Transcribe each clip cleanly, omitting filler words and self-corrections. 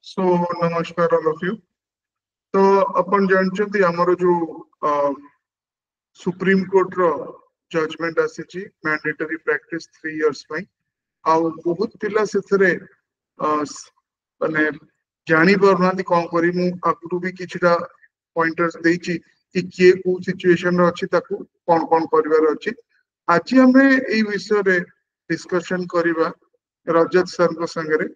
सो नमस्कार all of you. तो अपन जानते हमर जो सुप्रीम कोर्ट रो जजमेंट आसी मैंडेटरी प्रैक्टिस 3 इयर्स पई आउ बहुत पिला सेथरे माने जानी परना कौन करी मु आगु भी किछटा पॉइंटर्स देछि कि किए को सिचुएशन रो अछि ताकू कौन कौन करिवार अछि। आज हमें ए विषय रे डिस्कशन करिवा रजत सर को संगे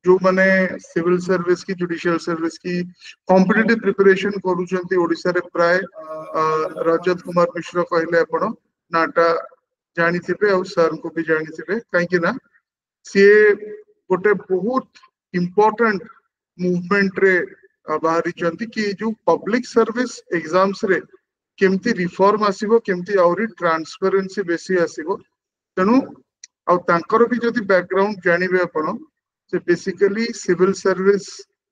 जो माने सिविल सर्विस की जुडिशियल सर्विस की कॉम्पिटिटिव प्रिपरेशन करूछंती ओडिसा रे प्राय रजत कुमार मिश्र कहले आपण नाटा जानी थिबे और सर को भी जानी थिबे काहे कि ना सी गोटे बहुत इंपोर्टेंट मूवमेंट रे बाहरी चंती कि जो पब्लिक सर्विस एग्जाम्स रे केमती रिफॉर्म आसीबो केमती आउरी ट्रांसपेरेंसी बेसी आसीबो तेनु आ तांकर भी जदी बैकग्राउंड जानिबे आपण से बेसिकली सिविल सर्विस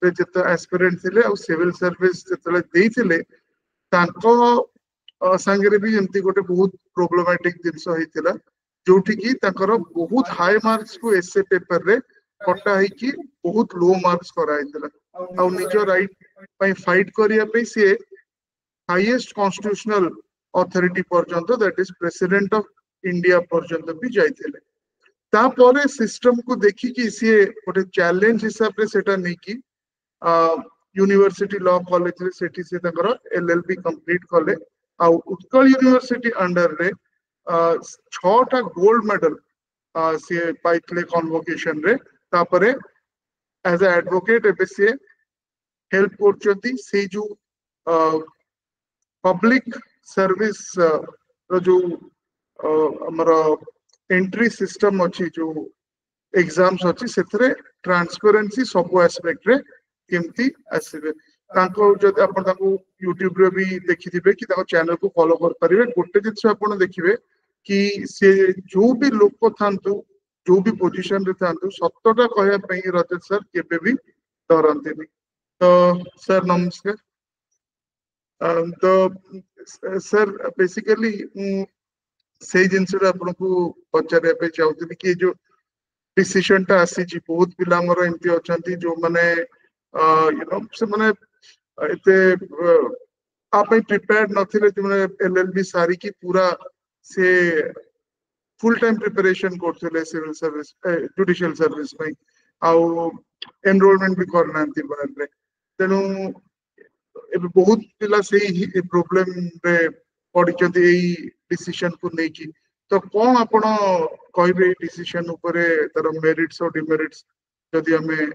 रे जत एस्पिरेंट थिले और सिविल सर्विस जतले देइथिले तांको संगे भी एमती गोटे बहुत प्रॉब्लमेटिक जिंस होइतिला जोठी की तांकर बहुत हाई मार्क्स को एसए पेपर रे कटा है कि बहुत लो मार्क्स कराइतिला और निज राइट पई फाइट करिया पे से हाईएस्ट कॉन्स्टिट्यूशनल अथॉरिटी पर्यंत that is president of India पर्यंत भी जाइथिले। तापरे सिस्टम को देखी कि सी गोटे चैलेंज हिसाब से सेटा नहीं कि यूनिवर्सिटी लॉ कॉलेज रे सेठी से तकर एलएलबी कंप्लीट कले आ उत्कल यूनिवर्सिटी अंडर रे 6टा गोल्ड मेडल सी पाइथले कन्वोकेशन रे तापरे एज ए एडवोकेट एबे से हेल्प करचंती से जो पब्लिक सर्विस रो जो हमर एंट्री सिस्टम अच्छी जो एग्जाम्स अच्छी से ट्रांसपेरेंसी सब एस्पेक्ट रे केमती आसीबे तांको जद आपण तांको यूट्यूब रे भी देखिथिबे कि तांको चैनल को फॉलो कर परिबे। गोटे जिंस आपण देखिबे कि से जो भी लोक थांतु जो भी पोजीशन रे थांतु सत्यटा कहया पई रजत सर केबे भी डरंतिनी। तो सर नमस्कार। तो सर बेसिकली से जिनसे आपको पचारे पे चाहूली कि जो डिसीजन टा आसी बहुत पिला मोर एमती अछंती जो माने यू नो से माने एते आपे प्रिपेयर्ड नथिले जो माने एलएलबी सारी की पूरा से फुल टाइम प्रिपरेशन करथले सिविल सर्विस जुडिशियल सर्विस में आउ एनरोलमेंट भी करनांती बारे तेनु एबे बहुत पिला से प्रॉब्लम रे पड़िचंती एई डिसीजन को लेकी। तो कौन आपण कहबे डिसीजन ऊपर तार मेरिट्स और डिमेरिट्स जदि हमें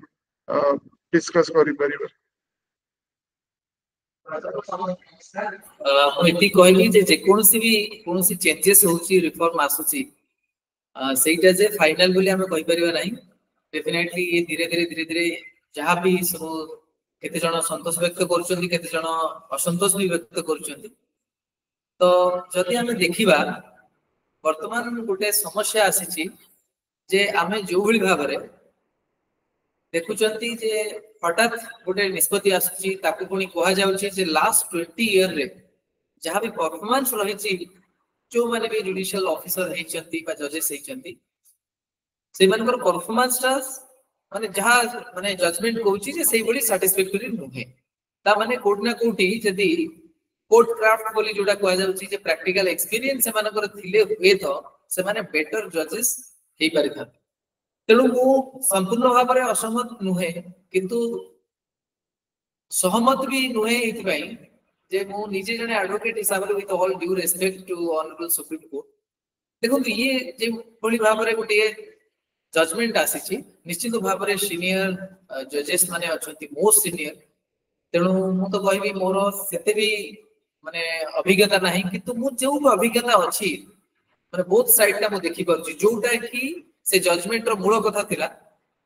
डिस्कस करि परिबा। एति कहली जे कोनोसी भी कोनोसी चेंजेस होची रिफॉर्म आसुची सेटा जे फाइनल बोली हमें कहि परिबा नाही। डेफिनेटली ये धीरे धीरे जहां भी सब केते जण संतोष व्यक्त करचंती केते जण असंतोष भी व्यक्त करचंती। तो जदि हमें देखिबा वर्तमान गोटे समस्या आसी जे आमे जो भली भाव रे देखुचंती जे हठात गोटे निष्पत्ति आसी ताकू पुणी कहा जाउची जे लास्ट 20 ईयर रे जहां भी परफॉर्मेंस रहिची जो माने भी जुडिशियल ऑफिसर हेचंती बा जजेस हेचंती से मानकर परफॉर्मेंस ता माने जहां माने जजमेंट कहूची जे सेही बडी सैटिस्फैक्टरी नुहे ता माने कोड ना कोटी जदी कोर्ट क्राफ्ट बोली जोडा कह जाउची जे प्रैक्टिकल एक्सपीरियंस से मानकर थिले हुए तो से माने बेटर जजेस हे परिथा। तेणु मु संपूर्ण भाव में असहमत नुहे किंतु सहमत भी नुहे इतबाई जे मु निजे जने एडवोकेट हिसाब रे with all due respect to honourable supreme court देखो ये जे बड़ी भाव में गोटे जजमेंट आसी निश्चित भाव में सीनियर जजेस माने अछंती मोस्ट सीनियर तेणु मु तो कहबी मोर सेते भी माने अभिज्ञता नाही किंतु मु जो अभिज्ञता अछि माने बोथ साइड ता मु देखि परछि जोटा कि से जजमेंट रो मूल कथा थिला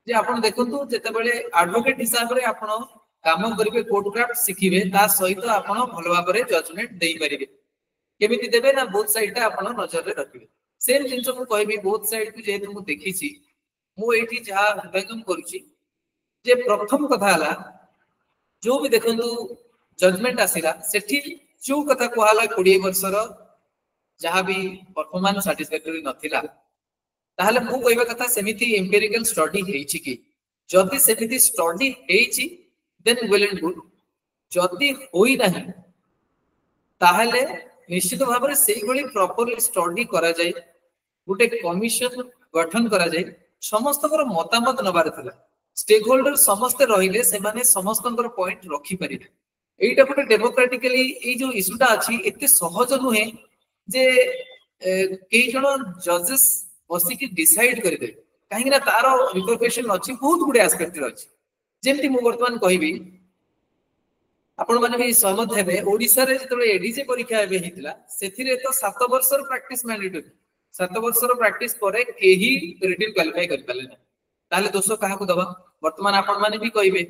जे आपण देखंतु जते बेले एडवोकेट हिसाब रे आपण काम करिवे कोर्ट क्राफ्ट सिखिबे ता सहित आपण भलो भाव रे जजमेंट देई परिबे केमिति देबे ना बोथ साइड ता आपण नजर रे रखिबे। सेम जिंस को कहबी बोथ साइड को जेतु मु देखिछि मु एठी जहा हृदयगम करूछि जे प्रथम कथा हला जो भी देखंतु जजमेंट आसिला सेठी जो कथा कहला 20 वर्षर जहां भी परफॉर्मेंस सैटिस्फैक्टरी नथिला ताहले मु कहबा कथा सेमिति एम्पिरिकल स्टडी हेछि कि जदि सेमिति स्टडी हेची देन वेल एंड गुड जदि होई नाही ताहले निश्चित भाव में से प्रॉपर्ली स्टडी करा जाए गोटे कमिशन गठन करा जाए समस्त मतामत नबार थिला स्टेक होल्डर समस्ते रहिले से माने समस्त पॉइंट रखी परिबे एटा गोटे डेमोक्रेटिकली ए जो इशूटा अछि एते सहज नुहे जे कई जण जजेस बसी की डिसाइड कर दे कहीं ना तार रिकॉर्डेशन अछि बहुत गुडे एस्पेक्ट अछि जेमति मु वर्तमान कहिबी आपण माने भी सहमत हेबे ओडिसा रे जतले एडीजे परीक्षा हेबे हितला सेथिरे तो 7 वर्षर प्रैक्टिस मैंडेटरी 7 वर्षर प्रैक्टिस परे केही रिटन क्वालिफाई कर पाले ना ताले दोष काहा को दबा वर्तमान आपण माने भी कहिबे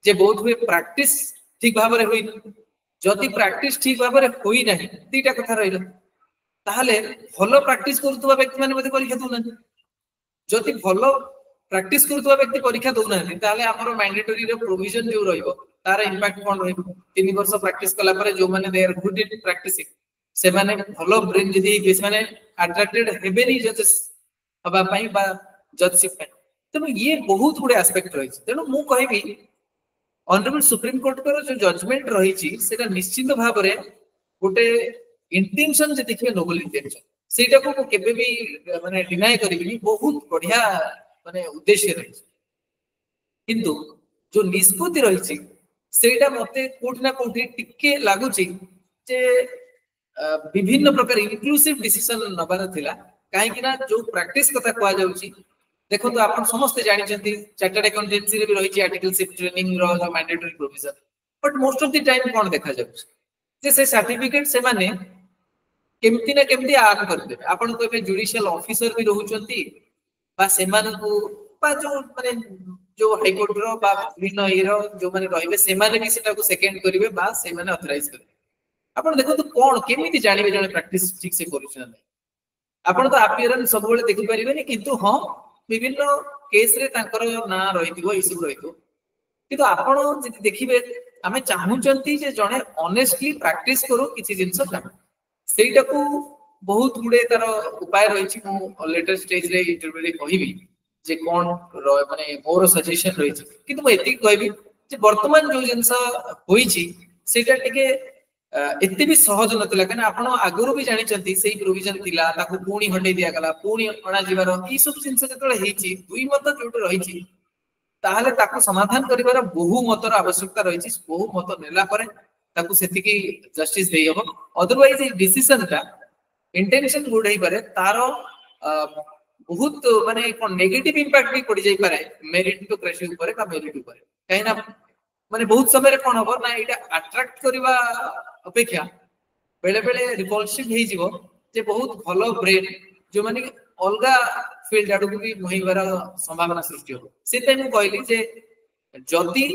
जे बहुत हुए प्रैक्टिस ठीक भाव रे होई जदि प्रैक्टिस ठीक भाव रे होई नाही तीटा कथा रहिला ताहले भलो प्रैक्टिस करतुवा व्यक्ति माने मध्ये परीक्षा दउना जदि भलो प्रैक्टिस करतुवा व्यक्ति परीक्षा दउना ताहले हमरो मैंडेटरी रे प्रोविजन जो रहइबो तार इंपैक्ट कोन रहइबो 3 वर्ष प्रैक्टिस कला परे जो माने they are good in practising से माने भलो ब्रेन जदि बेस माने अट्रैक्टेड हेबेनी जजेस हबा पई बा जजशिप पे तनो ये बहुत गुडे एस्पेक्ट रही तेणु मु कहबी ऑनरेबल सुप्रीम कोर्ट कर जो जजमेंट रही सेटा निश्चित भाव में गोटे इंटेंशन जे देखिए नोबल इंटेंशन सेटा को केबे भी माने डिनाय करिबिनी बहुत बढ़िया माने उद्देश्य रही किंतु जो निष्पत्ति रही सेटा मते कोठी ना कोठी टिके लागुची जे विभिन्न प्रकार इंक्लूसिव डिसीजन नबार थिला काहे कि ना जो प्रैक्टिस कथा कहा जाउची देखो तो आपण समस्त जानि छथि चार्टर्ड अकाउंटेंसी रे भी रही छि आर्टिकल शिप ट्रेनिंग रो जो mandatory provision but most of the time कोन देखा जाउछ जे से सर्टिफिकेट से माने केमति ना केमति आर्न करबे आपण कहबे जुडिशियल ऑफिसर भी रहउ छथि बा सेमान को बा जो माने जो हाई कोर्ट रो बा विभिन्न इरो जो माने रहिबे सेमाने भी सेटा को सेकेंड करिवे बा सेमाने ऑथराइज करिवे आपण देखो तो कोन केमिति जानिबे जने प्रैक्टिस ठीक से करूछ ना आपण तो अपीयरेंस सब बेले देखि परिबेनी किंतु हां विभिन्न केस रे तांकर ना रहिथिबो इशू रहितो किंतु आपण जति देखिबे आमे चाहूचंती जे जने ऑनेस्टली प्रैक्टिस करू किछि जिंस काम सेटा को बहुत गुडे तार उपाय रहिछि मु लेटर स्टेज रे इंटरव्यू रे कहिबी जे कोन माने मोर सजेशन रहिछि किंतु मु एति कहबी जे वर्तमान जो जिंस होइछि सेटा टिके एते भी सहज नतला कना आपण आगुरु भी जानि चंती सेही प्रोविजन थिला ताको पूणी हटै दिया गला पूणी अणा जीवार ई सब जिंस जतले हेछि दुई मत जोट रहिछि ताहले ताको समाधान करिवार बहु मतर आवश्यकता रहिछि बहु मत नेला परे ताको सेति की जस्टिस देई हबो अदरवाइज ए डिसीजन ता इंटेंशन गुड हेई पारे तारो बहुत माने कोन नेगेटिव इंपैक्ट भी पड़ी जाई पारे मेरिटोक्रेसी ऊपर का मेरिट ऊपर काहेना माने बहुत समय रे कोन हबो ना एटा अट्रैक्ट करबा अपेक्षा बेले बेले रिपल्सिव हेई जीवो जे बहुत भलो ब्रेन जो माने अलगा फील्ड आडू भी मोहिबार संभावना सृष्टि हो सेते मु कहली जे जदी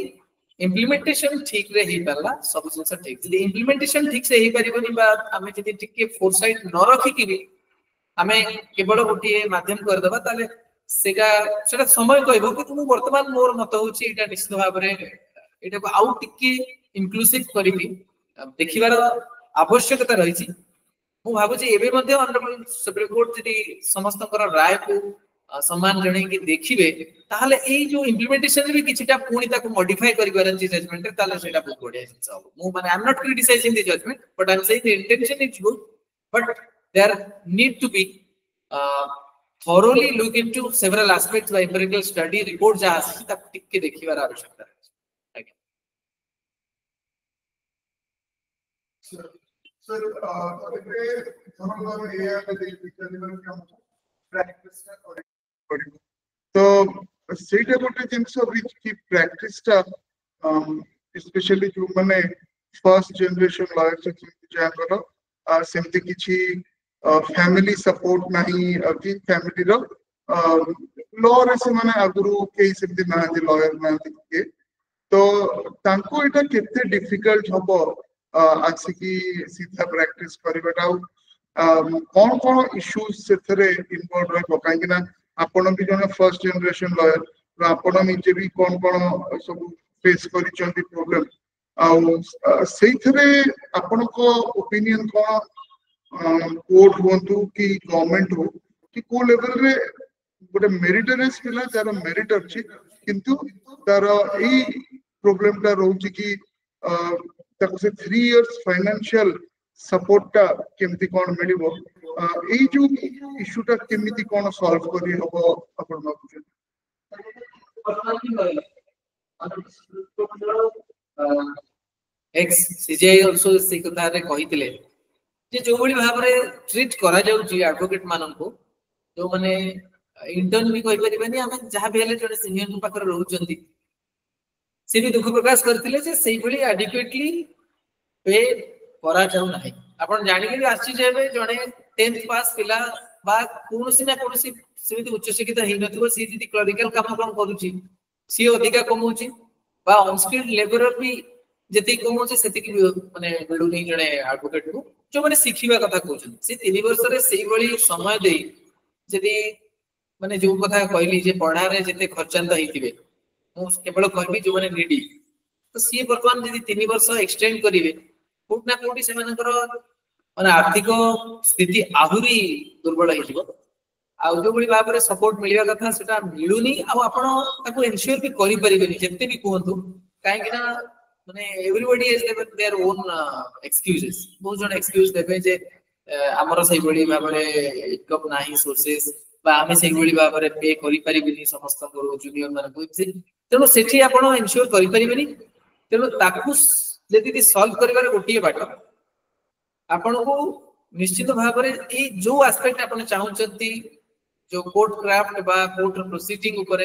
इम्प्लीमेंटेशन ठीक रे हेई परला सब जिंस ठीक जदी इम्प्लीमेंटेशन ठीक से हेई परिबनी बा हमें जदी टिके फोरसाइट न रखी कि हमें केवल गोटे माध्यम कर देबा ताले सेटा समय कहबो कि तुम वर्तमान मोर मत होची एटा निश्चित भाव रे एटा को आउ टिके इंक्लूसिव करिबी देखिबार आवश्यकता रही छी मु भाबु जे एबे मध्ये ऑनरेबल सुप्रीम कोर्ट जदी समस्त राय को सम्मान जणे कि देखिबे ताहले ए जो इम्प्लीमेंटेशन भी किछटा पुणी ताको मॉडिफाई करिबार अछि जजमेंट ताले सेटा बहुत बढ़िया हिसाब मु माने I am not criticising the judgment but I am saying the intention is good but there need to be thoroughly look into several aspects by empirical study report जा आसी तक टिक के देखिबार आवश्यकता है सर तो सेटा गोटे जिंस विच की प्रैक्टिस ता स्पेशली जो माने फर्स्ट जनरेशन लॉयर्स जाकर सेमती किछि फैमिली सपोर्ट नहीं कि फैमिली रो लॉ रे से माने अगुरु के सेमती ना जे लॉयर ना के तो तांको एटा केते डिफिकल्ट हबो आज की सीधा प्रैक्टिस करबाटा कौन कौन इश्यूज से थरे इन्वॉल्व रहबो काहे ना आपण भी जने फर्स्ट जनरेशन लॉयर आपण निजे भी कौन कौन सब फेस करिसंती प्रॉब्लम आ सेई थरे आपण को ओपिनियन को कोर्ट होंतु कि गवर्नमेंट हो कि को लेवल रे गोटे मेरिटोरियस पिला तार मेरिट अछि किंतु तार एई प्रॉब्लम टा रहउची कि ताको से 3 इयर्स फाइनेंशियल सपोर्ट टा केमती कोन मिलिबो एई जो इशू टा केमती कोन सॉल्व करी हबो अपन मापुछ एक्स सीजीआई आल्सो से कथा रे कहितले जे जो बड़ी भाव रे ट्रीट करा जाउची एडवोकेट मानन को जो माने इंटर्न भी कहि परिबेनी हम जहां भी हेले जने सीनियर को पाकर रहउचंती से भी दुख प्रकाश करथिले जे सेही बड़ी एडिक्वेटली पे करा जाउ नाही आपण जानि के आछि जेबे जने 10th पास पिला बा कोनोसी ना कोनोसी सेमिति उच्च शिक्षित हेइ नथिबो सी जदि क्लरिकल काम करूची सी अधिका कमौची बा अनस्किल्ड लेबरर भी जति कमौची सेति कि माने मिलु नै जने एडवोकेट को जो माने शिखिबा कथा कहउछन से 3 वर्ष रे सेही बड़ी समय देई जदि माने जो कथा कहली जे पढ़ा रे जते खर्चांत हेतिबे मु केवल कहबी जो माने नीडी तो सी वर्तमान जदि 3 वर्ष एक्सटेंड करिवे कोट ना कोटी से मानकर माने आर्थिक स्थिति आहुरी दुर्बल हेतिबो आ जो बड़ी भाव रे सपोर्ट मिलिया कथा सेटा मिलुनी आ आपण ताको एन्श्योर भी करि परिबेनी जते भी कहंतु काहे कि ना माने everybody is their own excuses बहुत जण एक्सक्यूज देबे जे हमर सही बड़ी भाव रे इनकम नाही सोर्सेस बा हमें सही बड़ी भाव रे पे करि परिबेनी समस्त को जूनियर मान को तेनो सेठी आपण एन्श्योर करि परिबेनी तेनो ताकू जदि सॉल्व करिवार गोटिए बाट आपण को निश्चित भाव रे ए जो एस्पेक्ट आपण चाहउचंती जो कोर्ट क्राफ्ट बा कोर्ट प्रोसीडिंग ऊपर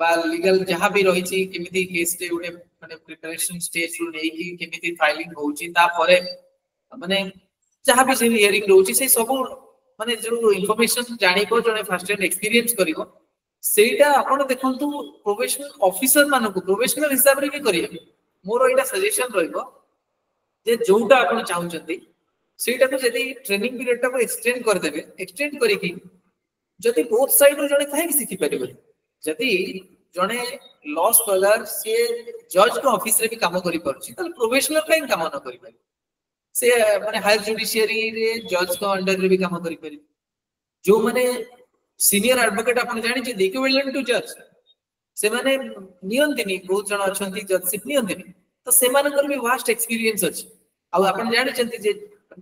बा लीगल जहां भी रही छी केमिति केस टे उडे माने प्रिपरेशन स्टेज रु नै कि केमिति फाइलिंग होउची ता परे माने जहां भी से हियरिंग रहउची से सब माने जो इंफॉर्मेशन जानि को जने फर्स्ट हैंड एक्सपीरियंस करिवो सेटा आपण देखंतु प्रोफेशनल ऑफिसर मानको प्रोफेशनल हिसाब रे भी करिवे मोर एटा सजेशन रहइबो जे जोटा आपण चाहउचंती सेटा को जदी ट्रेनिंग पीरियड टा को एक्सटेंड कर देबे एक्सटेंड करी कि जदि बोथ साइड रो जने काहे सिखि परिबे जदि जने लॉ स्कॉलर से जज को ऑफिस रे भी काम करि परछि त प्रोफेशनल काहे काम न करि पारि से माने हायर जुडिशियरी रे जज को अंडर रे भी काम करि पारि जो माने सीनियर एडवोकेट आपण जानि जे इक्विवेलेंट टू जज से माने नियंतिनी बहुत जण अछंती जजशिप नियंतिनी तो से मानकर भी वास्ट एक्सपीरियंस अछि आ आपण जानि चंती जे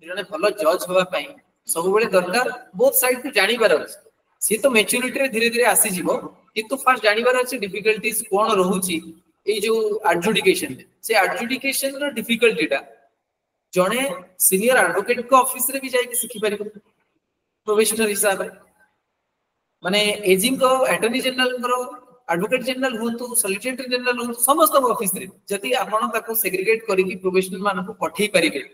जने भलो जज होवा पई सब बेले दरकार बोथ साइड को जानि बार अछि सी तो मैच्योरिटी रे धीरे धीरे आसी जीवो किंतु फर्स्ट जानिबार अछि डिफिकल्टीज कोन रहउची ए जो एडजुडिकेशन से एडजुडिकेशन रो डिफिकल्टीटा जने सीनियर एडवोकेट को ऑफिस रे भी जाय के सिखि परिबो प्रोफेशनल हिसाब रे माने एजिंग को अटॉर्नी जनरल करो एडवोकेट जनरल होंतु सॉलिसिटर जनरल होंतु समस्त ऑफिस रे जति आपण ताको सेग्रीगेट करी कि प्रोफेशनल मान को पठै परिबे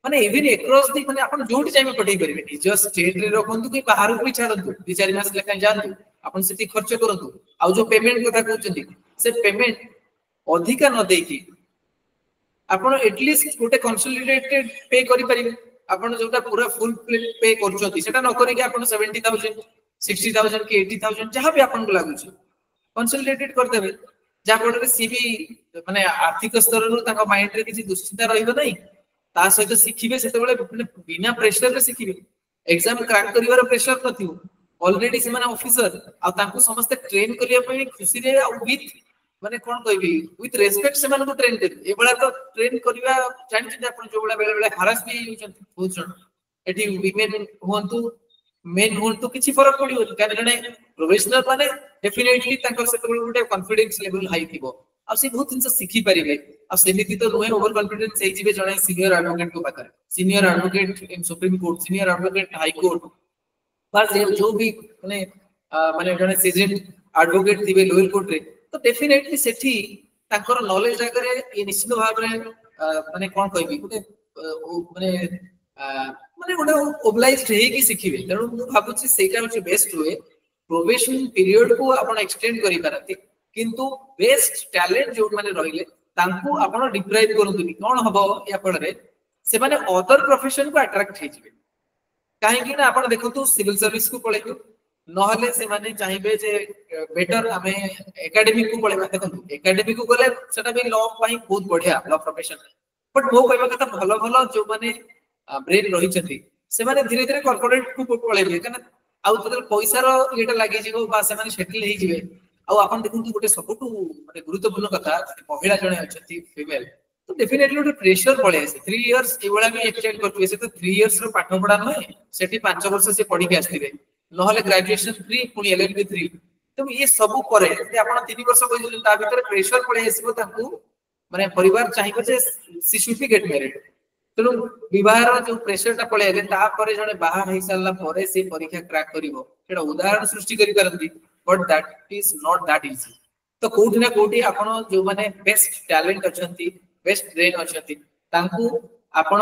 माने इवन अक्रॉस दी माने आपण जोटी टाइम में पठै परिबे निज स्टेट रे रखंतु कि बाहर को छाड़ंतु 2-4 मास लेखा जानतु आपण सेति खर्च करंतु आ जो पेमेंट कथा कहउचंती से पेमेंट अधिका न देकी आपण एटलीस्ट गोटे कंसोलिडेटेड पे करि परिबे आपण जोटा पूरा फुल पे करचोती सेटा न करी कि आपण 70000 60000 कि 80000 जहां भी आपण को लागुची कंसोलिडेटेड कर देबे जा पडरे सीबी माने आर्थिक स्तर रो ताका माइंड रे किछि दुश्चिंता रहिबो नै ता सहित सिखिबे सेते बेले बिना प्रेशर रे सिखिबे एग्जाम क्रैक करिवार प्रेशर नथिबो ऑलरेडी से माने ऑफिसर आ तांको समस्त ट्रेन करिया पई खुशी रे आ विथ माने कोन कहबी विथ रेस्पेक्ट से माने को ट्रेन कर ए बडा तो ट्रेन करिवा जानि छी आपण जो बडा बेले बेले हरास भी होचंती बहुत जण एठी विमेन होंतु मेन होंतु किछि फरक पडियो कारण जने प्रोफेशनल माने डेफिनेटली तांको सेते बेले कॉन्फिडेंस लेवल हाई थिबो आ से बहुत जिंस सिखि परिबे आ सेमिति तो नुहे ओवर कॉन्फिडेंस सेइ जिबे जने सीनियर एडवोकेट को पाकर सीनियर एडवोकेट इन supreme court senior advocate high court पर जो भी माने माने जने सीजन एडवोकेट थिबे लोअर कोर्ट रे तो डेफिनेटली सेठी तांकर नॉलेज जागरे ये निश्चित भाव रे माने कोन कहबी गुटे माने माने गुटे ओबलाइज्ड हे कि सिखिबे तेनु मु भाबुची सेटा होची बेस्ट हुए प्रोबेशन पीरियड को आपण एक्सटेंड करि पारती किंतु बेस्ट टैलेंट जो माने रहिले तांको आपण डिप्राइव करंतुनी कोन हबो या पडरे से माने अदर प्रोफेशन को अट्रैक्ट हे जिवे काहे कि ना आपण देखंतु सिविल सर्विस को पळेबो नहले से माने चाहिबे जे बेटर हमें एकेडमिक को पळेबा देखंतु एकेडमिक को गले सेटा भी लॉ पई बहुत बढ़िया लॉ प्रोफेशन बट मो कहबा कथा भलो भलो जो माने ब्रेन रही छथि से माने धीरे धीरे कॉर्पोरेट को पळेबे कना आउ तो पैसार येटा लगी जीवो बा से माने सेटल हे जिवे आउ आपण देखु गोटे सबटु माने गुरुत्वपूर्ण कथा महिला जणे अछंती फीमेल तो डेफिनेटली गोटे प्रेशर पळे आसे 3 इयर्स एवळा भी एक्सटेंड करतु से तो 3 इयर्स रो पाठ पढा न सेठी 5 वर्ष से पढी के आस्थिबे नहले ग्रेजुएशन 3 पुनी एलएलबी 3 तो ये सब परे जे आपण 3 वर्ष कहि ता भीतर प्रेशर पळे आसीबो ताकू माने परिवार चाहिबो जे सी शुड बी गेट मैरिड तेणु विवाहर जो प्रेशर टा पळे आले ता परे जणे बाहा हे साला परे से परीक्षा क्रैक करिवो सेटा उदाहरण सृष्टि करि परंती but that is not that easy तो कोठी ना कोठी आपण जो माने बेस्ट टैलेंट अछंती बेस्ट ब्रेन अछंती तांकू आपण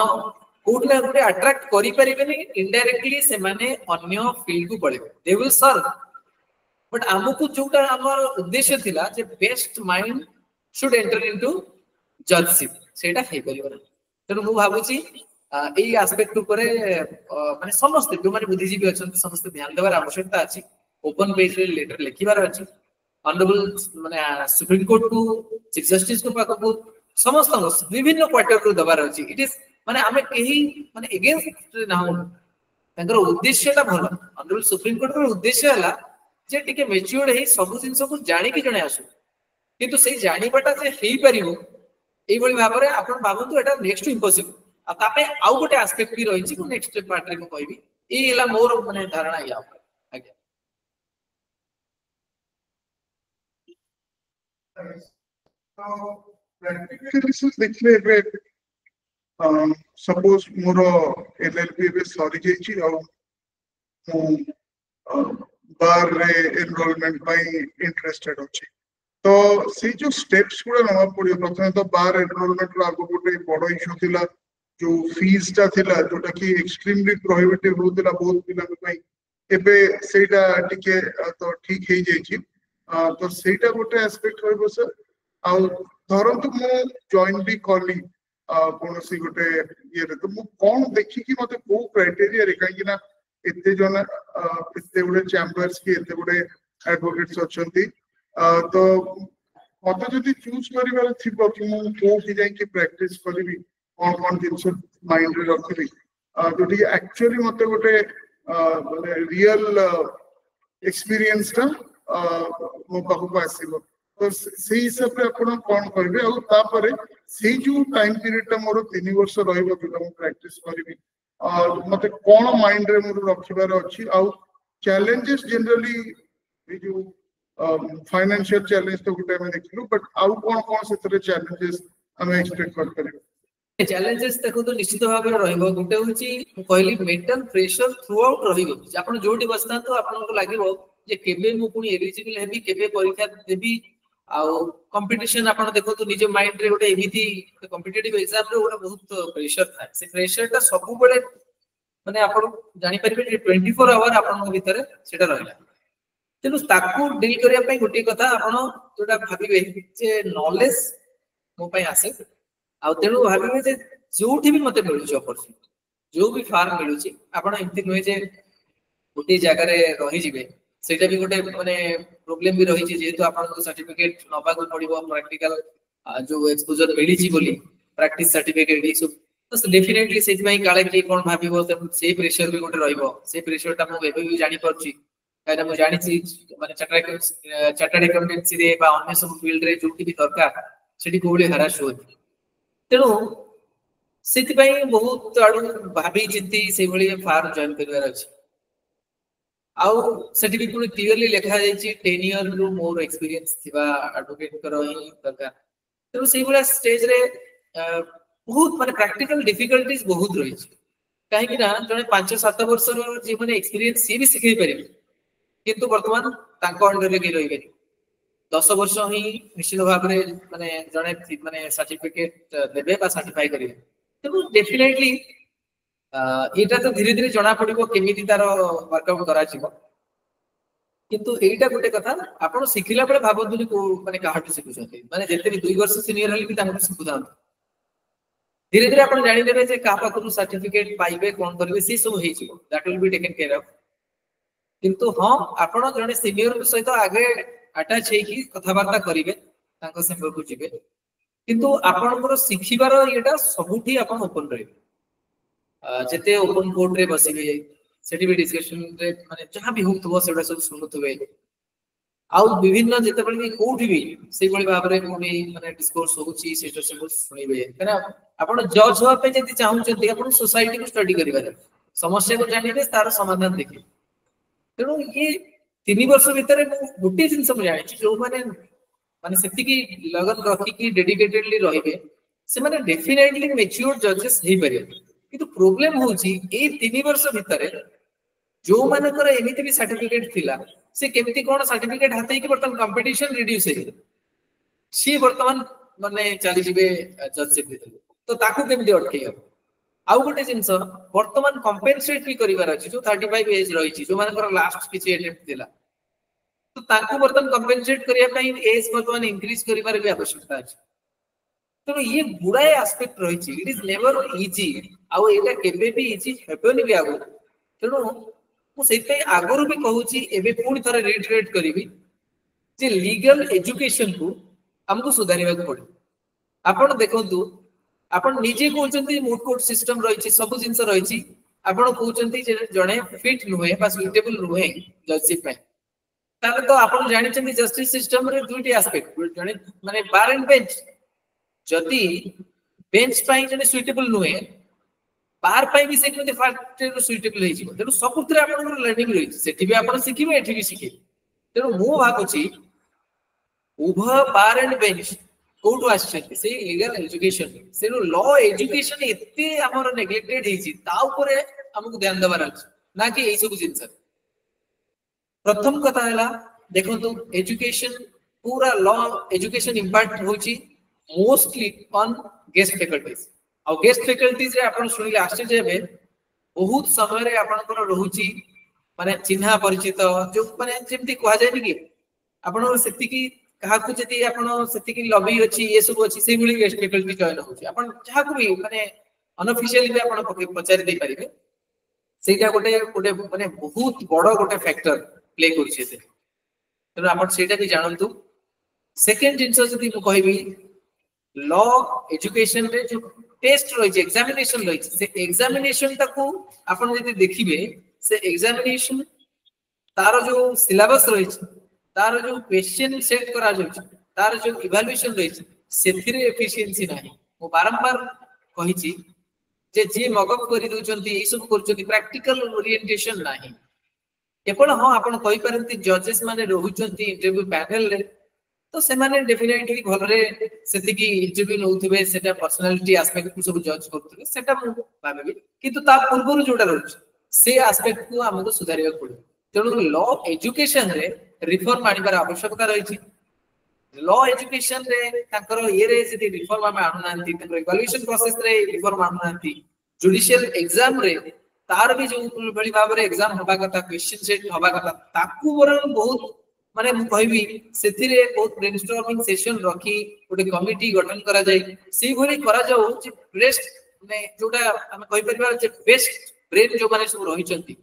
कोठी ना कोठी अट्रैक्ट करि परिबेनी इनडायरेक्टली से माने अन्य फील्ड को पळे दे विल सर्व बट हमकु जोटा हमर उद्देश्य थिला जे best mind should enter into judgeship सेटा हे परिबो तेणु मु भाबुची एई एस्पेक्ट ऊपर माने समस्त जो माने बुद्धिजीवी अछंती समस्त ध्यान देवार आवश्यकता अछि ओपन पेज रे लेटर लिखिबार अछि ऑनरेबल माने सुप्रीम कोर्ट को चीफ जस्टिस को पाक को समस्त विभिन्न क्वार्टर को दबार अछि इट इज माने हमें केही माने अगेंस्ट ना हो तांकर उद्देश्यटा भलो ऑनरेबल सुप्रीम कोर्ट रो उद्देश्य हला जे टिके मैच्योर्ड हे सब जिंस को जानि कि जणे आसु किंतु से जानिबाटा जे हेई परिबो एई बळी भाबरे आपण भाबंतु एटा नेक्स्ट टू इम्पॉसिबल आ तापे आउ गोटे एस्पेक्ट भी रहिछि को नेक्स्ट पार्ट रे को कहबी एई एला मोर माने धारणा या आगे practically देखले एबे सपोज मोर एलएलबी बे सरी जेछि आ बार रे एनरोलमेंट पाई इंटरेस्टेड अछि तो से जो स्टेप्स गुड़ा नवा पड़ियो प्रथम तो बार एनरोलमेंट रो आगो गोटे बड़ इशू थिला जो फीस ता थिला जोटा कि एक्सट्रीमली प्रोहिबिटिव होतिला बहुत पिला पई एबे सेटा टिके तो ठीक हे जेछि तो सेटा गोटे एस्पेक्ट होइबो सर आ धरंतु मु जॉइन भी करली कोनोसी गोटे ये तो मु कोन देखि कि मते को क्राइटेरिया रे काई ना एते जन एते गुडे चैम्बर्स की एते गुडे एडवोकेट्स अछंती तो मत जदि चूज करिवार थिबो कि मु कोठी जाई कि प्रैक्टिस करबी कोन जिंस माइंड रे रखबी जोटी एक्चुअली मते गोटे माने रियल एक्सपीरियंस ता मो पाखु आसीबो तो सेही हिसाब रे आपण कोन करबे आ तापरे सेही जो टाइम पीरियड ता मोर 3 वर्ष रहइबो कि मु प्रैक्टिस करबी मते कोन माइंड रे मोर रखिबार अछि आ चैलेंजेस जनरली ए जो फाइनेंशियल चैलेंज तो गुटे में देखलु बट आउ कोन से तरह चैलेंजेस हमें एक्सपेक्ट कर परिबो चैलेंजेस देखो तो निश्चित भाव में रहिबो गुटे होची कहली मेंटल प्रेशर थ्रू आउट रहिबो आपण जोटी बसता तो आपण को लागिबो जे केबे मु पुनी एलिजिबल हेबी केबे परीक्षा देबी आ कंपटीशन आपण देखो तो निजे माइंड रे गोटे एमिति कॉम्पिटिटिव एग्जाम रे गोटे बहुत प्रेशर था से प्रेशर ता सब बेले माने आपण जानि परिबे 24 आवर आपण भीतर सेटा रहला तेनु ताकू डील करिया पई गोटी कथा आपण जोटा भाबिबे जे नॉलेज मो पई आसे आ तेनु भाबिबे जे जोठी भी मते मिलुची अपॉर्चुनिटी जो भी फार्म मिलुची आपण एमति नय जे गोटी जगह रे रहि जिवे सेटा भी गोटे माने प्रॉब्लम भी रही जेहेतु आपन को सर्टिफिकेट नबा को पड़िबो प्रैक्टिकल जो एक्सपोजर मिली छी बोली प्रैक्टिस सर्टिफिकेट ई सब तो डेफिनेटली सेति भाई काले की कोन भाबिबो से प्रेशर भी गोटे रहइबो से प्रेशर ता मु एबे भी जानि परछि कायदा मु जानि छी माने चार्टर्ड अकाउंटेंसी रे बा अन्य सब फील्ड रे जोटी भी दरकार सेठी कोबले हरास हो तेनो सेति भाई बहुत आडू भाबी चिंती से भली फार जॉइन करबार अछि आउ सेठी भी पूरी क्लियरली लिखा जाय छी 10 इयर रो मोर एक्सपीरियंस थिबा एडवोकेट करो ही दरकार तो सेही बला स्टेज रे बहुत माने प्रैक्टिकल डिफिकल्टीज बहुत रही छी काहे कि ना जने 5-7 वर्ष रो जे माने एक्सपीरियंस सी भी सिखै परिबे किंतु वर्तमान तांको अंडर रे के रहि गय 10 वर्ष ही निश्चित भाव रे माने जने माने सर्टिफिकेट देबे बा सर्टिफाई करिवे तो डेफिनेटली एटा तो धीरे धीरे जना पड़िबो केमिति तार वर्कआउट करा छिबो किंतु एटा गोटे कथा आपण सिखिला बेले भाबंतुनी को माने काहाटु सिखुछथि माने जते भी 2 वर्ष सीनियर हली भी तांको सिखुदान धीरे धीरे आपण जानि देबे जे का पाखु सर्टिफिकेट पाइबे कोन करबे सी सब हेइ छिबो that will be taken care of किंतु हां आपण जने सीनियर सहित आगे अटैच हे की कथा वार्ता करिवे तांको संपर्क को जिवे किंतु आपण को सिखिबार एटा सबुठी आपण ओपन रहिबे जेते ओपन कोर्ट रे बसिबे सेठी भी डिस्कशन रे माने जहां भी होतबो सेडा सब सुनुतबे आउ विभिन्न जेतेबेले भी कोठी भी से बळी भाबरे कोनी माने डिस्कोर्स होउची सेटा सब सुनिबे कना आपण जज होआ पे जति चाहउचंती आपण सोसाइटी को स्टडी करिबारे समस्या को जानिबे तार समाधान देखि तेणु ये 3 वर्ष भीतर गोटे जिनस मु जानि जो माने माने सेति की लगन रखी की डेडिकेटेडली रहिबे से माने डेफिनेटली मैच्योर जजेस हे परिबे किंतु प्रॉब्लम होउची ए 3 वर्ष भीतर जो मानकर एमिति भी सर्टिफिकेट थिला से केमिति कोन सर्टिफिकेट हाते कि बर्तमान कंपटीशन रिड्यूस हे सी वर्तमान माने चली जिवे जजशिप तो ताकू केमिति अटके हो आउ गोटे जिंस वर्तमान कंपेंसेट भी करिवार अछि जो 35 एज रही छि जो मानकर लास्ट किछि अटेम्प्ट थिला तो ताकू बर्तमान कंपेंसेट करिया पई एज वर्तमान इंक्रीज करिवार भी आवश्यकता अछि तो ये गुडाए एस्पेक्ट रही छि इट इज नेवर इजी आउ एटा केबे भी इजी हेबोनी भी आगो तेणु मु सेते आगरो भी कहूची एबे पूर्ण थरे रिटरेट करिवि जे लीगल एजुकेशन को हमको सुधारिबा को पड़े आपण देखंतु आपण निजे कहउचंती मूड कोर्ट सिस्टम रही छि सब जिंस रही छि आपण कहउचंती जे जणे फिट नुहे बा सुटेबल नुहे जजशिप पे ताले तो आपण जानि चंती जस्टिस सिस्टम रे दुईटी एस्पेक्ट जणे माने बार एंड बेंच जदी बेंच पाई जणे सुटेबल नुहे बार पाई भी से केते फास्ट सुटेबल हे जिवो तेनु सबुतरे आपण लर्निंग रही सेठी भी आपण सिखिबे एठी भी सिखे तेनु मो भाबुची उभय बार एंड बेंच कोटु आछे से लीगल एजुकेशन से लॉ एजुकेशन एते हमर नेग्लेक्टेड हे छि ता ऊपर हमकु ध्यान देबार अछि ना कि एई सब जिंस प्रथम कथा हला देखो तो एजुकेशन पूरा लॉ एजुकेशन इंपैक्ट होची मोस्टली ऑन गेस्ट फैकल्टीज आ गेस्ट फैकल्टीज रे आपण सुनिले आश्चर्य हेबे बहुत समय रे आपण को रहूची माने चिन्हा परिचित जो माने जेमति कहआ जाय कि आपण सेति की कहा को जति आपण सेति की लॉबी अछि ये सब अछि से गुली गेस्ट फैकल्टी जॉइन होची आपण जहा को भी माने अनऑफिशियली भी आपण पचारि दे परिबे सेटा गोटे गोटे माने बहुत बड़ गोटे फैक्टर प्ले करछि से तो आपण सेटा भी जानंतु सेकंड जिंस जति मु कहबी लॉ एजुकेशन रे जो टेस्ट रही एग्जामिनेशन रही से एग्जामिनेशन ताकू आपण जति देखिबे से एग्जामिनेशन तार जो सिलेबस रही तार जो क्वेश्चन सेट करा जाउछ तार जो इवैल्यूएशन रही सेथिरे एफिशिएंसी नाही मो बारंबार कहि छी जे मगअप करि दोचंती ए सब करचंती प्रैक्टिकल ओरिएंटेशन नाही केवल हां आपण कहि परंती जजेस माने रहुचंती इंटरव्यू पैनल रे तो से माने डेफिनेटली भलरे सेति की इंटरव्यू नउथिबे सेटा पर्सनालिटी एस्पेक्ट को सब जज करथले सेटा मु भाबेबी किंतु ता पूर्वरु जोडा रहछ से एस्पेक्ट को हमको सुधारिबा पड़े तेणु लॉ एजुकेशन रे रिफॉर्म आनिबार आवश्यकता रही छी लॉ एजुकेशन रे ताकर ये रे जति रिफॉर्म हम आनुनांती ताकर इवैल्यूएशन प्रोसेस रे रिफॉर्म आनुनांती जुडिशियल एग्जाम रे तार भी जो बड़ी भाव रे एग्जाम होबा कथा क्वेश्चन सेट होबा कथा ताकू बरन बहुत माने मु कहबी सेथिरे बहुत ब्रेनस्टॉर्मिंग सेशन रखी गोटे कमिटी गठन करा जाय से भली करा जाऊ जे बेस्ट ने जोटा हम कहि परबा जे बेस्ट ब्रेन जो माने सब रही चंती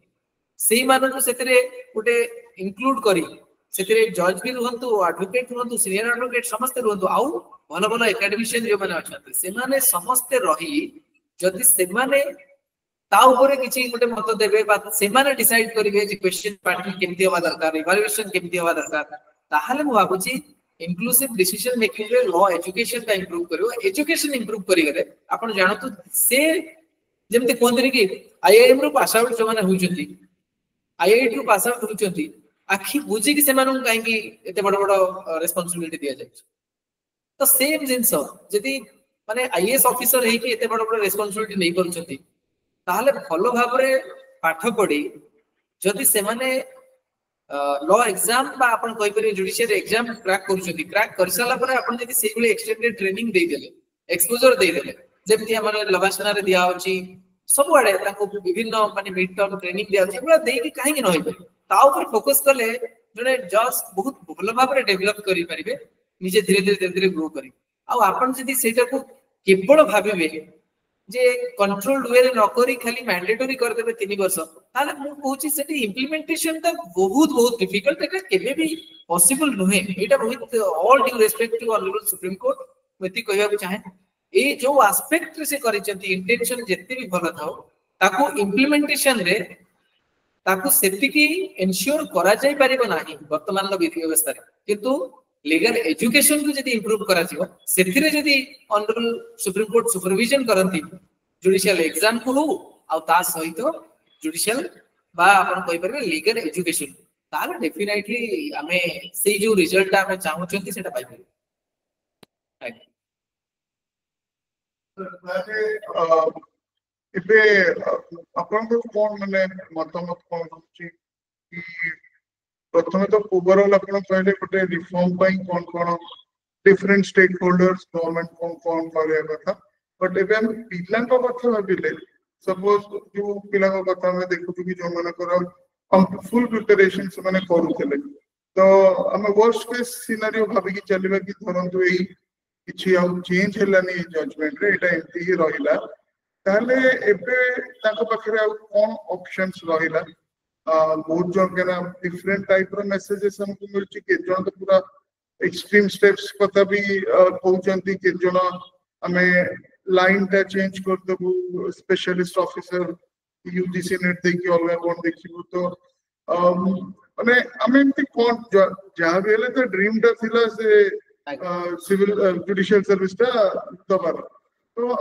सेही मानन को सेथिरे गोटे इंक्लूड करी सेथिरे जज भी रहंतु एडवोकेट रहंतु सीनियर एडवोकेट समस्त रहंतु आउ भलो भलो एकेडमिशियन जो माने अछंती से माने समस्त रही जदि से माने ता ऊपर किछि गोटे मत देबे बा से माने डिसाइड करिवे जे क्वेश्चन पैटर्न केमति होबा दरकार इवैल्यूएशन केमति होबा दरकार ताहाले मु भाबुची इंक्लूसिव डिसीजन मेकिंग रे लॉ एजुकेशन का इंप्रूव करियो एजुकेशन इंप्रूव करि गले आपण जानतु से जेमति कोनतरी कि आईआईएम रो पास आउट जो माने होउचंती आईआईटी रो पास आउट होउचंती आखि बुझी कि से मानु काहे कि एते बड़ बड़ रिस्पांसिबिलिटी दिया जाय तो सेम जिंस जदि माने आईएएस ऑफिसर हे कि एते बड़ बड़ रिस्पांसिबिलिटी नै करचंती ताहले भलो भाबरे पाठ पढी जदि से माने लॉ एग्जाम बा आपण कहि परे जुडिशियल एग्जाम क्रैक करचंती क्रैक करसाला परे आपण जदि सेगुले एक्सटेंडेड ट्रेनिंग दे देले एक्सपोजर दे देले जेमति हमर लबासना रे दिया होची सब आडे ताको विभिन्न माने मिड टर्म ट्रेनिंग दिया होची पूरा देई कि काहे कि नहोय ता ऊपर फोकस करले जने जज बहुत भलो भाबरे डेवलप करि परिबे निजे धीरे धीरे ग्रो करी आ आपण जदि सेटा को केवल भाबिबे जे कंट्रोल्ड वे रे न करी खाली मैंडेटरी कर देबे 3 वर्ष ताले मु कहूची सेटी इंप्लीमेंटेशन त बहुत बहुत डिफिकल्ट एटा केबे भी पॉसिबल नहे एटा बहुत all due respect to honourable supreme court मति कहया को चाहे ए जो एस्पेक्ट से करिसंती इंटेंशन जेते भी भलो थाओ ताको इंप्लीमेंटेशन रे ताकू सेतिकी एन्श्योर करा जाय परिबो नाही वर्तमान विधि व्यवस्था रे किंतु लीगल एजुकेशन को जदी इंप्रूव करा जिवो सेथिरे जदी ऑनरेबल सुप्रीम कोर्ट सुपरविजन करंती जुडिशियल एग्जाम को हो आ ता सहित जुडिशियल बा आपण कहि परबे लीगल एजुकेशन तार डेफिनेटली हमें से जो रिजल्ट हमें चाहू चंती सेटा पाइ परबे ଏବେ ଆପଣଙ୍କର କଣ ମାନେ ମତାମତ କଣ ରହୁଛି କି ପ୍ରଥମେ ତ ଓଭରଅଲ ଆପଣ କହିଲେ ଗୋଟେ ରିଫର୍ମ ପାଇଁ କଣ କଣ डिफरेंट स्टेक होल्डर्स गवर्नमेंट को कौन କରିବା କଥା बट ଏବେ ଆମେ ପିଲାଙ୍କ କଥା ଭାବିଲେ सपोज जो ପିଲାଙ୍କ କଥା ଆମେ ଦେଖୁଛୁ କି ଯୋଉମାନଙ୍କର फुल प्रिपरेशन ସେମାନେ କରୁଥିଲେ ତ ଆମେ वर्स्ट केस सिनेरियो ଭାବିକି ଚାଲିବା କି ଧରନ୍ତୁ ଏଇ କିଛି ଆଉ ଚେଞ୍ଜ ହେଲାନି ଜଜमेंट रे एटा एमती ही रहिला ताले एबे ताको पाखरे आ कोन ऑप्शंस रहिला बहुत जन के ना डिफरेंट टाइप रो मेसेजेस हमको मिलची के जन तो पूरा एक्सट्रीम स्टेप्स कथा भी कहउचंती के जन हमें लाइन टा चेंज कर देबू स्पेशलिस्ट ऑफिसर यूजीसी नेट देखि अलग कोन देखिबू तो माने हमें एमती कोन जहां भी हेले तो ड्रीम टा थिला से सिविल जुडिशियल सर्विस टा दबार तो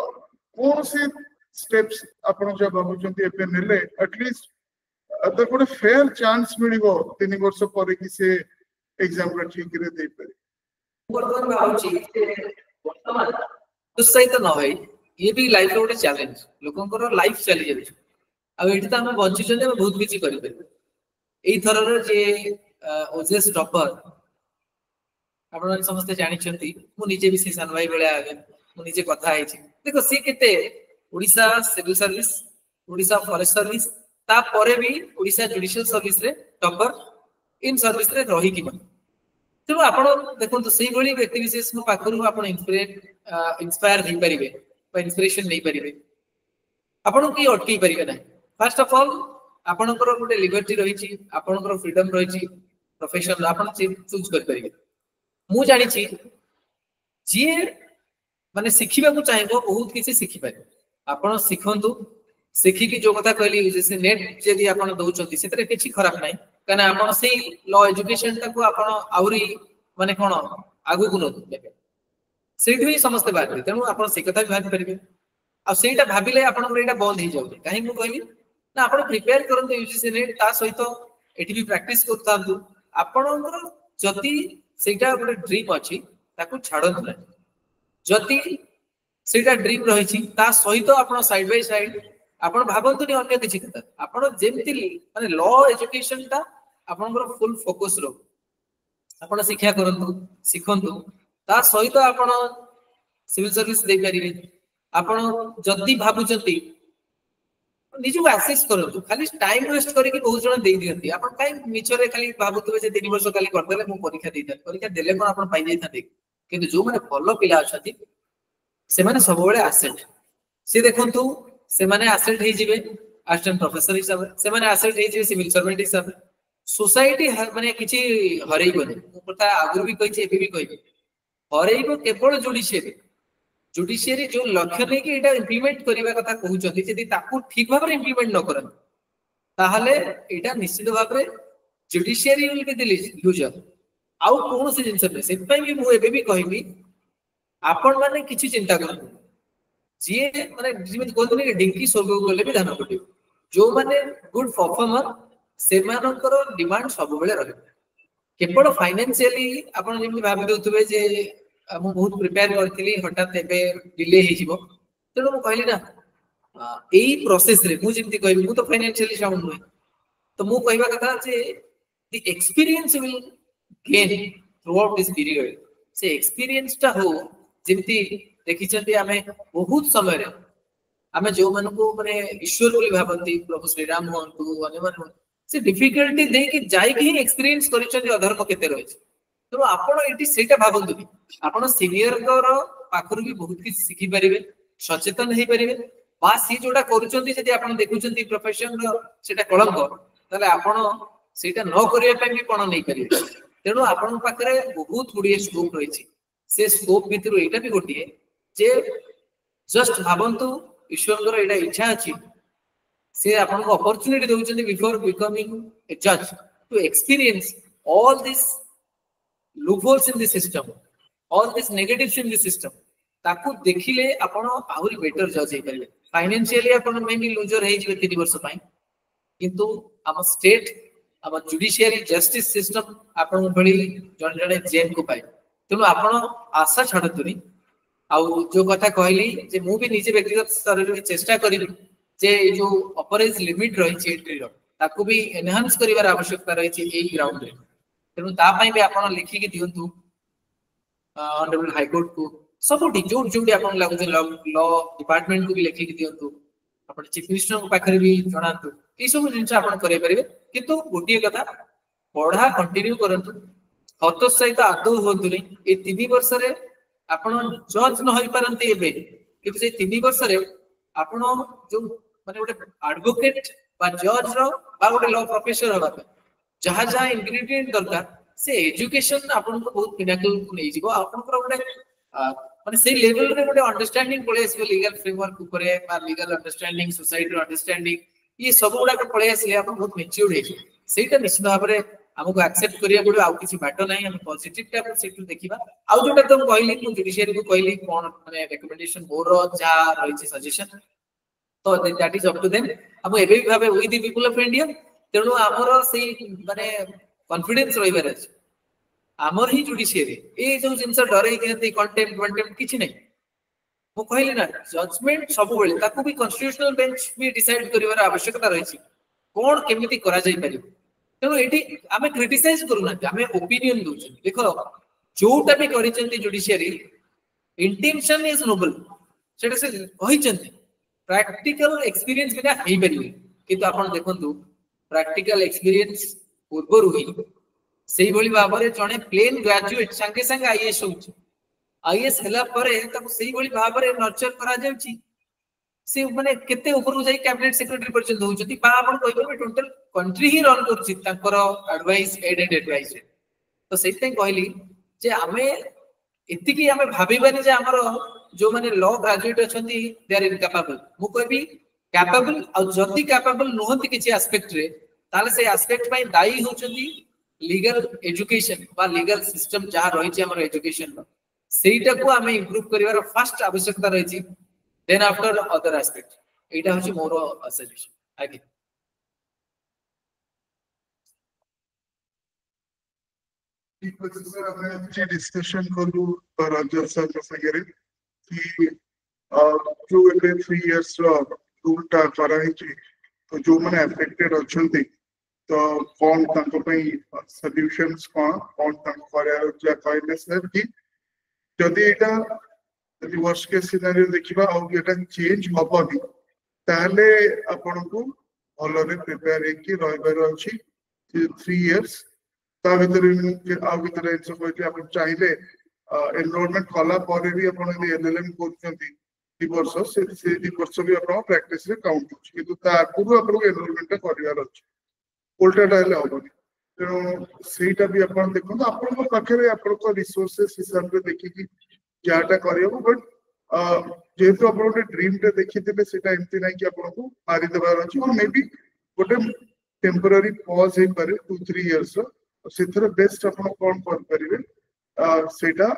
कौन से स्टेप्स आपण जब भाबुचंती एपे नेले एटलीस्ट तो कोन फेयर चांस मिलिबो 3 वर्ष पर कि से एग्जाम रा ठीक रे दे पारे वर्तमान भाबुची वर्तमान तो सही तो न होई ये भी लाइफ रो चैलेंज लोगन को लाइफ चली जाय आ एठी तो हम बंची छन हम बहुत किछि करि पारे एई थरर जे ओजेस टॉपर आपण समस्त जानि छंती मु निजे भी सान भाई बेले आगे मु निजे कथा आइ छी देखो सी केते Odisha civil service Odisha forest service ता परे भी ओडिसा जुडिशियल सर्विस रे टॉपर इन सर्विस रे रही कि तो आपण देखो तो सही भली व्यक्ति विशेष को पाखरु आपण इंस्पायर नहीं परिबे बा इंस्पिरेशन नहीं परिबे आपण की अटकी परिबे ना फर्स्ट ऑफ ऑल आपणकर गोटे लिबर्टी रही छी आपणकर फ्रीडम रही छी प्रोफेशन आपण चूज कर परिबे मु जानि छी जे माने सिखिबा को चाहेबो बहुत किसी सिखि पारे आपण सिखंतु सिखि की जो कथा कहली जैसे नेट जदी आपण दउचंती सेतरे किछि खराब नाही कना आपण से लॉ एजुकेशन तक आपण आउरी माने कोन आगु गुनो देबे सेठी ही समस्त बात तेनु आपण से कथा भाबी परिबे आ सेटा भाबिले आपण एटा बंद ही जाउते काहे मु कहली ना आपण प्रिपेयर करंतु यूजीसी नेट ता सहित एठी भी प्रैक्टिस करतांतु आपणकर जति सेटा गोटे ड्रीम अछि ताकू छाडंतु ना जति सेटा ड्रीम रही छी ता सहित आपण साइड बाय साइड आपण भाबंतु नि अन्य किछि कथा आपण जेमति माने लॉ एजुकेशन ता आपनकर फुल फोकस रो आपण शिक्षा करंतु सिखंतु ता सहित आपण सिविल सर्विस दे परिबे आपण जदी भाबुचंती निजु एक्सेस करंतु खाली टाइम वेस्ट करी कि बहुत जण दे दियंती आपण काई मिचरे खाली भाबुतबे जे 3 वर्ष खाली कर देले मु परीक्षा देता परीक्षा देले कोन आपण पाइ जाई थाते किंतु जो माने फॉलो पिला अछती से माने सब बेले एसेट से देखंतु से माने एसेट हे जिवे असिस्टेंट प्रोफेसर हिसाब से माने एसेट हे जिवे सिविल सर्वेंट हिसाब सोसाइटी माने किछि हरैबो नै पता आगुर भी कहि एबे भी कहि हरैबो केवल जुडिशियरी जो लक्ष्य नै कि एटा इंप्लीमेंट करिवा कथा कहउचंती जदी ताकू ठीक भाबरे इंप्लीमेंट न करन ताहले एटा निश्चित भाबरे judiciary will be the loser आउ कोन से जिंस से पई भी मु एबे भी कहिबी आपण माने किछि चिंता करन जे माने जिमे कोन ने डिंकी सोगो गले भी ध्यान पटे जो माने गुड परफॉर्मर से मानकर डिमांड सब बेले रहे केवल फाइनेंशियली आपण जेमि भाबि दउतबे जे मु बहुत प्रिपेयर करथिली हठात एबे डिले हे जिवो तेनो मु कहली ना एई प्रोसेस रे मु जेमति कहबी मु तो फाइनेंशियली साउंड होय तो मु कहबा कथा जे the experience will gain throughout this period से एक्सपीरियंस ता हो जेमति देखि चंती हमें बहुत समय रे हमें जो मन को माने ईश्वर बोली भाबंती प्रभु श्री राम होंतु अन्य मन से डिफिकल्टी दे कि जाई कि एक्सपीरियंस करिसंती अधर्म केते रहै तो आपण एटी सेटा भाबंतु आपण सीनियर कर पाखरु भी बहुत किछ सिखि परिबे सचेतन हे परिबे बा सी जोडा करूचंती जदी आपण देखुचंती प्रोफेशन रो सेटा कलंक तले आपण सेटा न करिया पय भी कोन नै परिबे तेनु आपण पाखरे बहुत गुडिए स्कोप रहै छी से स्कोप भितरु एटा भी गोटिए जे जस्ट भाबंतु ईश्वर एटा इच्छा अछि से आपन को अपॉर्चुनिटी दोउछन बिफोर बिकमिंग ए जज to experience all this loopholes in the system, all this negatives in the system, ताकू देखिले आपण आहुरी बेटर जज हे परिबे। फाइनेंशियली आपण मे बी लूजर हे जिवे 3 वर्ष पई, किंतु हम स्टेट हम जुडिशियरी जस्टिस सिस्टम आपण भली जण जणे जेल को पाए। तेणु आपण आशा छाड़तुनी आउ जो कथा कहली जे मु भी निजे व्यक्तिगत स्तर रे चेष्टा करिबी जे जो अपरेज लिमिट रही छै एंट्री रो ताकू भी एनहांस करिवार आवश्यकता रही छै एई ग्राउंड रे। तेणु ता पई भी आपण लिखि के दियंतु ऑनरेबल हाई कोर्ट को सबुठी जो जोडी आपण लागु जे लॉ डिपार्टमेंट को भी लिखि के दियंतु, आपण चीफ मिनिस्टर को पाखरे भी जणांतु ई सब जिंस आपण करे परिबे। किंतु गोटिए कथा पढ़ा कंटिन्यू करंतु, हतोत्साहित आदौ होंतु नहीं। ए 3 वर्ष रे आपण जज न होई पारंती एबे, किंतु से 3 वर्ष रे आपण जो माने गोटे एडवोकेट बा जज रो बा गोटे लॉ प्रोफेसर होबा जहा जहा इंग्रेडिएंट दरकार से एजुकेशन आपण को बहुत पिनाकल को नै जीवो। आपण को गोटे माने से लेवल रे गोटे अंडरस्टैंडिंग पळे आसीबो लीगल फ्रेमवर्क ऊपरे बा लीगल अंडरस्टैंडिंग सोसाइटी रो अंडरस्टैंडिंग ये सब गुडा को पळे आसीले आपण बहुत मैच्योर हे सेटा निश्चित भाव रे हमको एक्सेप्ट करिया पड़ो। आउ किसी बाट नाही, हम पॉजिटिव टाइप सेटु देखिबा। आउ जोटा तुम कहली मु जुडिशियरी को कहली कोन माने रिकमेंडेशन मोर जा रहिछि सजेशन, तो that is up to them. हम एबे भी भाबे with the people of India, तेणु हमर से माने कॉन्फिडेंस रहिबार अछि हमर ही जुडिशियरी। ए जो जिंस डरै के कंटेम्प्ट किछि नै, मु कहली ना जजमेंट सब बेले ताकू भी कॉन्स्टिट्यूशनल बेंच भी डिसाइड करिवार आवश्यकता रहिछि कोन केमिति करा जाई परिबो। तेणु एठी आमे क्रिटिसाइज करूना, आमे ओपिनियन दोछ। देखो जोटा भी करिसेंती जुडिशियरी इंटेंशन इज नोबल, सेटा से कहिसेंती प्रैक्टिकल एक्सपीरियंस बिना हेई परिबे। किंतु आपण देखंतु प्रैक्टिकल एक्सपीरियंस पूर्व ही सेही भली भाबरे जणे प्लेन ग्रेजुएट संगे संगे आईएएस होउछ, आईएएस हला परे ताको सेही भली भाबरे नर्चर करा जाउची। से माने केते ऊपर जाई कैबिनेट सेक्रेटरी पर्यंत होउछती बा आपण कहबे टोटल कंट्री ही रन करछि ताकर एडवाइस एडेड एडवाइस। तो सेते कहली जे आमे एतिकी आमे भाबिबानी जे हमर जो माने लॉ ग्रेजुएट अछंती दे आर इनकैपेबल। मु कहबी कैपेबल आ जति कैपेबल नहंती किछि एस्पेक्ट रे ताले से एस्पेक्ट पई दायी होछंती लीगल एजुकेशन बा लीगल सिस्टम जहा रही छै हमर एजुकेशन रो सेटा को आमे इंप्रूव करिवार फर्स्ट आवश्यकता रही छै। देन आफ्टर अदर एस्पेक्ट एटा होछि मोर सजेशन। आगे ठीक अछि सर, हमने जे डिस्कशन करू राजन सर के संगे कि जो एबे 3 इयर्स रो रूलटा करा है छी, तो जो माने अफेक्टेड अछंती तो कौन ताको पई सॉल्यूशंस कौन ताको करे जे कहले सर कि जदि एटा यदि वर्स्ट केस सिनेरियो देखिबा आ एटा चेंज हबनी ताले आपन को भलरे प्रिपेयर हेकि रहबार अछि 3 इयर्स। ता भीतर आ भीतर एसो कहति आपन चाहिले एनरोलमेंट कला परे भी आपन यदि एलएलएम करछंती 2 वर्ष से 2 वर्ष भी आपन प्रैक्टिस रे काउंट होछि, किंतु ता पूर्व आपन एनरोलमेंट करिवार अछि उल्टाटा हेले हबनी। तेणु सेटा भी आपन देखो आपन पाखे आपन रिसोर्सेस हिसाब रे देखि कि जाटा करियो। बट जेहेतु आप गोटे ड्रीम टे देखिथिबे सेटा एमती नै कि आपन को मारि देबार अछि और मे बी गोटे टेम्पररी पॉज हे पारे 2-3 इयर्स सेथरे बेस्ट आपन कोन कर परिबे सेटा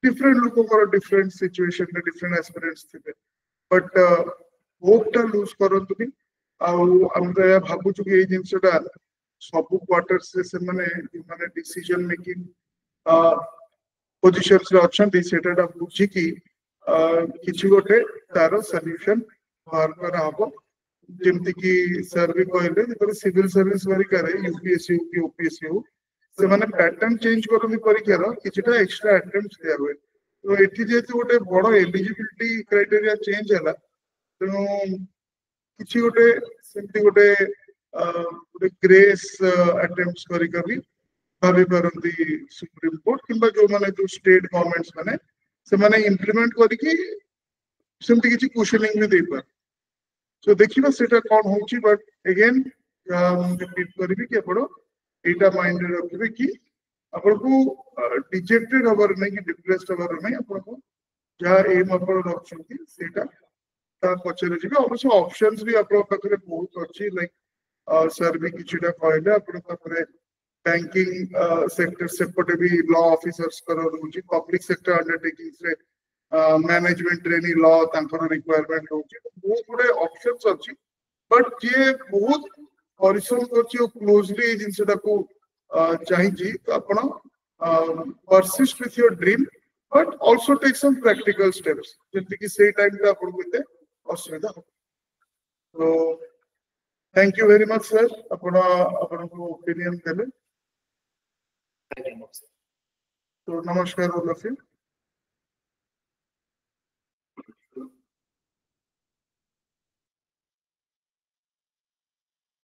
डिफरेंट लोक को डिफरेंट सिचुएशन में डिफरेंट एस्पिरेंट्स थिबे। बट होप टा लूज करंतु नि हम तो भावुँ कि ये जिनसा सब क्वार्टर से माने डिसीजन मेकिंग पोजिशंस रे अछंती सेटा बुझी कि किछि गोटे तार सॉल्यूशन बाहर कर हबो। जेमति कि सर भी कहले जे सिविल सर्विस वाली करे यूपीएससी ओपीएससी हो से माने पैटर्न चेंज करनी परीक्षा रो किछटा एक्स्ट्रा अटेम्प्ट्स दिया हुए। तो एठी जेतु गोटे बड़ एलिजिबिलिटी क्राइटेरिया चेंज हला तेणु किछि गोटे सेमति गोटे गोटे ग्रेस अटेम्प्ट्स करी करी भाबी परंती सुप्रीम कोर्ट किंबा जो माने जो स्टेट गवर्नमेंट्स माने से माने इंप्लीमेंट करी कि सेमति किछि क्वेश्चनिंग भी दे पर। सो देखिबा सेटा कोन होछि। बट अगेन रिपीट करबी कि आपण एटा माइंड रे रखबे कि आपण को डिजेक्टेड होवर नै कि डिप्रेस्ड होवर नै, आपण को जहा एम आपण रखछंती सेटा ତା ପଛରେ ଯିବେ ଅବଶ୍ୟ ଅପସନ୍स ବି ଆପଣଙ୍କ ପାଖରେ ବହୁତ ଅଛି ଲାଇକ୍ ସାର୍ ବି କିଛିଟା କହିଲେ ଆପଣ ତାପରେ ବ୍ୟାଙ୍କିଂ ସେକ୍ଟର ସେପଟେ ବି ଲ ଅଫିସର୍ସଙ୍କର ରହୁଛି ପବ୍ଲିକ ସେକ୍ଟର ଅଣ୍ଡରଟେକିଂସ ରେ ମ୍ୟାନେଜମେଣ୍ଟ ଟ୍ରେନିଂ ଲ ତାଙ୍କର ରିକ୍ୱାରମେଣ୍ଟ ରହୁଛି ବହୁତ ଗୁଡେ ଅପସନ୍ସ ଅଛି ବଟ୍ ଯିଏ ବହୁତ ପରିଶ୍ରମ କରୁଛି ଓ କ୍ଲୋଜଲି ଏଇ ଜିନିଷଟାକୁ ଚାହିଁଛି ତ ଆପଣ persist with your dream but also take some practical steps ଯେମିତି କି ସେଇ ଟାଇମରେ ଆପଣଙ୍କୁ ଏତେ ଅସୁବିଧା ହବ ତ thank you very much sir ଆପଣ ଆପଣଙ୍କ opinion ଦେଲେ Thank you, sir. तो नमस्कार all of you